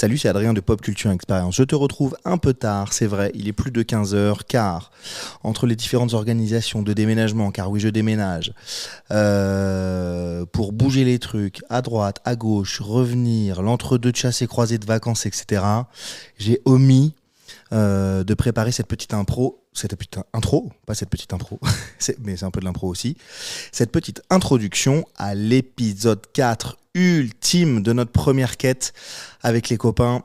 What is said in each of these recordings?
Salut, c'est Adrien de Pop Culture Expérience. Je te retrouve un peu tard, c'est vrai, il est plus de 15 heures, car entre les différentes organisations de déménagement, car oui, je déménage, pour bouger les trucs à droite, à gauche, revenir, l'entre-deux de chasse et croisée de vacances, etc., j'ai omis de préparer cette petite intro, pas cette petite impro, mais c'est un peu de l'impro aussi, cette petite introduction à l'épisode 4 ultime de notre première quête avec les copains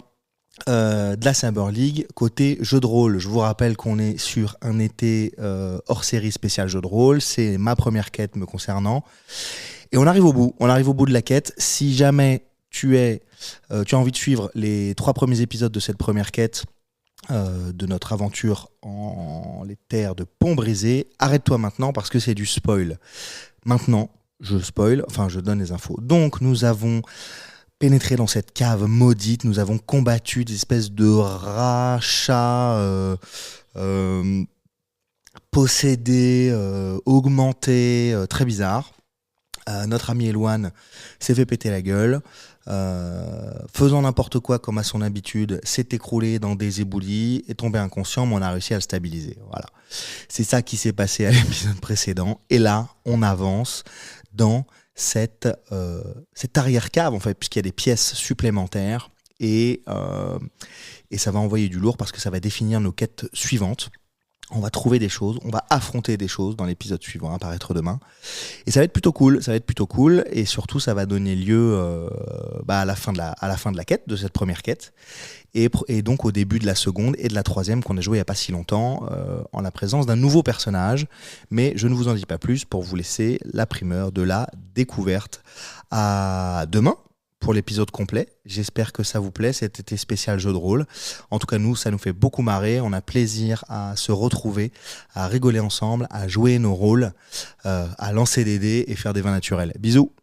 de la Cyber League côté jeu de rôle. Je vous rappelle qu'on est sur un été hors série spécial jeu de rôle, c'est ma première quête me concernant, et on arrive au bout de la quête. Si jamais tu as envie de suivre les 3 premiers épisodes de cette première quête, de notre aventure en les terres de Pont-Brisé, arrête-toi maintenant parce que c'est du spoil. Maintenant, je donne les infos. Donc, nous avons pénétré dans cette cave maudite, nous avons combattu des espèces de rats, chats, possédés, augmentés, très bizarres. Notre ami Eloane s'est fait péter la gueule. Faisant n'importe quoi comme à son habitude, s'est écroulé dans des éboulis, est tombé inconscient, mais on a réussi à le stabiliser. Voilà. C'est ça qui s'est passé à l'épisode précédent. Et là, on avance dans cette arrière-cave, en fait, puisqu'il y a des pièces supplémentaires. Et ça va envoyer du lourd parce que ça va définir nos quêtes suivantes. On va trouver des choses, on va affronter des choses dans l'épisode suivant, à apparaître demain. Et ça va être plutôt cool, et surtout ça va donner lieu à la fin de la quête, de cette première quête, et donc au début de la seconde et de la troisième qu'on a joué il n'y a pas si longtemps, en la présence d'un nouveau personnage. Mais je ne vous en dis pas plus pour vous laisser la primeur de la découverte. À demain pour l'épisode complet. J'espère que ça vous plaît, cet été spécial jeu de rôle. En tout cas, nous, ça nous fait beaucoup marrer. On a plaisir à se retrouver, à rigoler ensemble, à jouer nos rôles, à lancer des dés et faire des vins naturels. Bisous!